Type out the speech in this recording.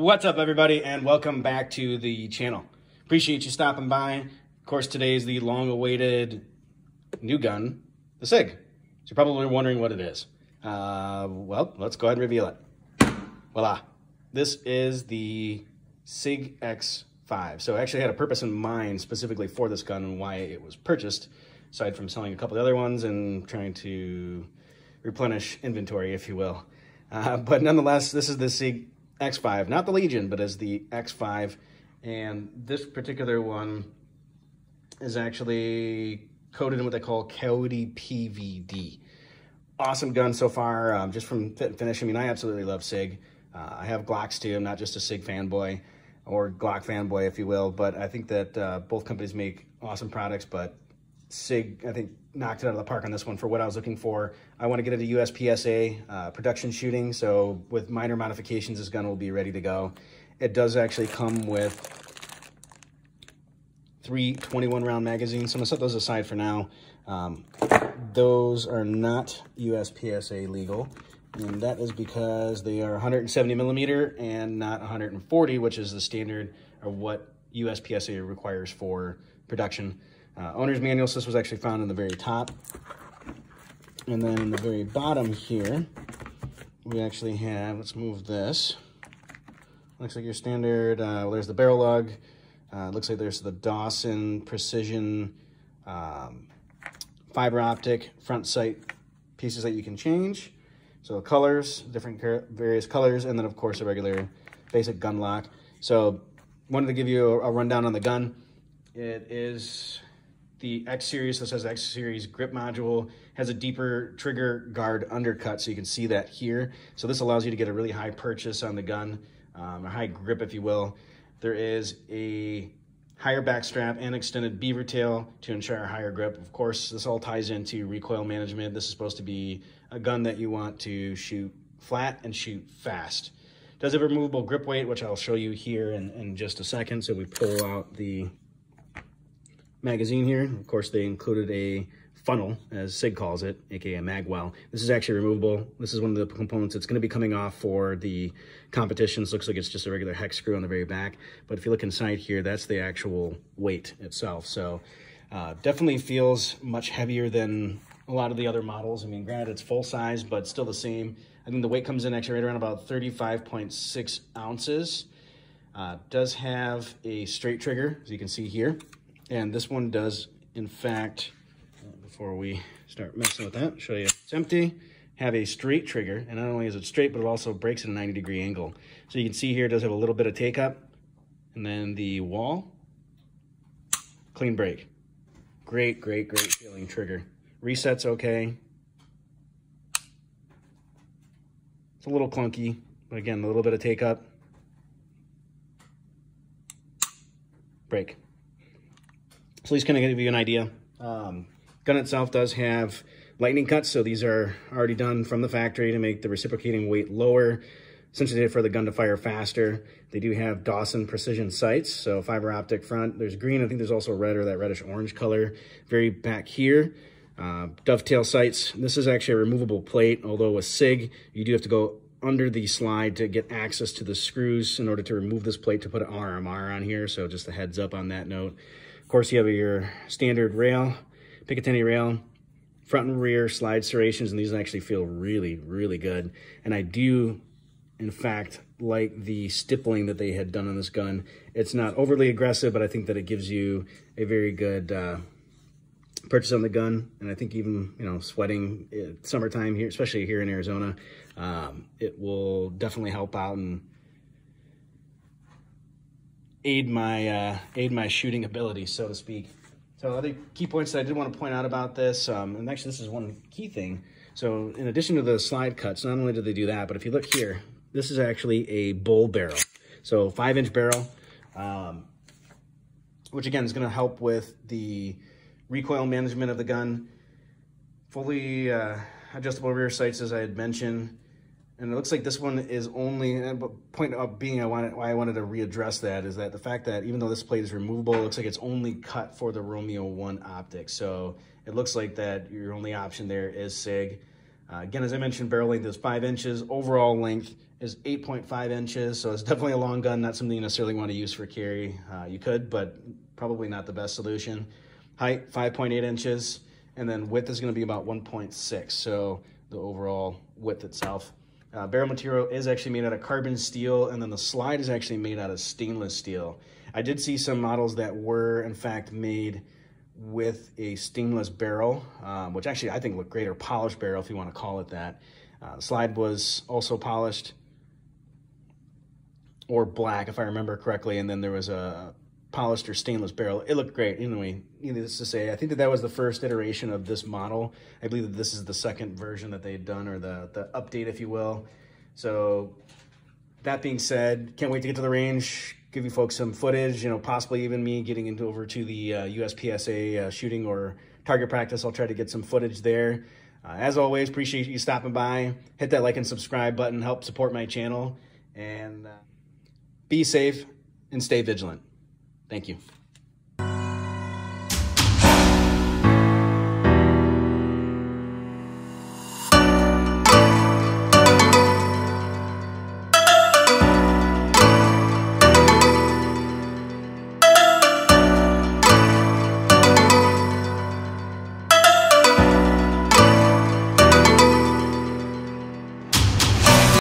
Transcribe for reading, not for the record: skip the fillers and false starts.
What's up, everybody, and welcome back to the channel. Appreciate you stopping by. Of course, today is the long-awaited new gun, the Sig. So you're probably wondering what it is. Well, let's go ahead and reveal it. Voila. This is the Sig X5. So I actually had a purpose in mind specifically for this gun and why it was purchased, aside from selling a couple of other ones and trying to replenish inventory, if you will. But nonetheless, this is the Sig X5, not the Legion, but as the X5. And this particular one is actually coated in what they call Coyote PVD. Awesome gun so far, just from fit and finish. I mean, I absolutely love Sig. I have Glocks too. I'm not just a Sig fanboy or Glock fanboy, if you will, but I think that both companies make awesome products, but Sig, I think, knocked it out of the park on this one for what I was looking for. I want to get into USPSA production shooting, so with minor modifications, this gun will be ready to go. It does actually come with 3 21-round magazines, so I'm going to set those aside for now. Those are not USPSA legal, and that is because they are 170mm and not 140, which is the standard of what USPSA requires for production. Owner's manual, so this was actually found in the very top. And then in the very bottom here, we actually have, let's move this. Looks like your standard, well, there's the barrel lug. Looks like there's the Dawson Precision fiber optic front sight pieces that you can change. So colors, different various colors, and then of course a regular basic gun lock. So wanted to give you a rundown on the gun. It is the X Series. This has X Series grip module, has a deeper trigger guard undercut, so you can see that here. So this allows you to get a really high purchase on the gun, a high grip, if you will. There is a higher back strap and extended beaver tail to ensure a higher grip. Of course, this all ties into recoil management. This is supposed to be a gun that you want to shoot flat and shoot fast. It does have a removable grip weight, which I'll show you here in just a second. So we pull out the magazine here. Of course, they included a funnel, as Sig calls it, aka a mag well. This is actually removable. This is one of the components that's going to be coming off for the competitions. Looks like it's just a regular hex screw on the very back, but if you look inside here, that's the actual weight itself. So definitely feels much heavier than a lot of the other models. I mean, granted, it's full size, but still the same. I think the weight comes in actually right around about 35.6 ounces. Does have a straight trigger, as you can see here. And this one does, in fact, before we start messing with that, show you it's empty, have a straight trigger. And not only is it straight, but it also breaks at a 90-degree angle. So you can see here, it does have a little bit of take up. And then the wall, clean break. Great, great, great feeling trigger. Reset's okay. It's a little clunky, but again, a little bit of take up. Break. So these kind of give you an idea. Gun itself does have lightning cuts, so these are already done from the factory to make the reciprocating weight lower, essentially for the gun to fire faster. They do have Dawson Precision sights, so fiber optic front. There's green, I think there's also red or that reddish orange color. Very back here, dovetail sights. This is actually a removable plate, although with Sig, you do have to go under the slide to get access to the screws in order to remove this plate to put an RMR on here, so just a heads up on that note. Of course, you have your standard rail, Picatinny rail, front and rear slide serrations, and these actually feel really, really good. And I do, in fact, like the stippling that they had done on this gun. It's not overly aggressive, but I think that it gives you a very good purchase on the gun. And I think even, you know, sweating summertime here, especially here in Arizona, it will definitely help out and aid my shooting ability, so to speak. So other key points that I did want to point out about this, and actually this is one key thing. So in addition to the slide cuts, not only did they do that, but if you look here, this is actually a bull barrel. So 5-inch barrel, which again is going to help with the recoil management of the gun. Fully adjustable rear sights, as I had mentioned. And it looks like this one is only, point of being why I wanted to readdress that is that the fact that even though this plate is removable, it looks like it's only cut for the Romeo 1 optic. So it looks like that your only option there is Sig. Again, as I mentioned, barrel length is 5 inches. Overall length is 8.5 inches. So it's definitely a long gun, not something you necessarily want to use for carry. You could, but probably not the best solution. Height, 5.8 inches. And then width is going to be about 1.6. So the overall width itself. Barrel material is actually made out of carbon steel, and then the slide is actually made out of stainless steel. I did see some models that were, in fact, made with a stainless barrel, which actually I think looked great, or polished barrel if you want to call it that. The slide was also polished or black if I remember correctly, and then there was a polished or stainless barrel. It looked great. Anyway, needless to say, I think that was the first iteration of this model. I believe that this is the second version that they had done, or the update, if you will. So that being said, can't wait to get to the range, give you folks some footage, possibly even me getting over to the USPSA shooting or target practice. I'll try to get some footage there. As always, appreciate you stopping by. Hit that like and subscribe button, help support my channel, and be safe and stay vigilant. Thank you.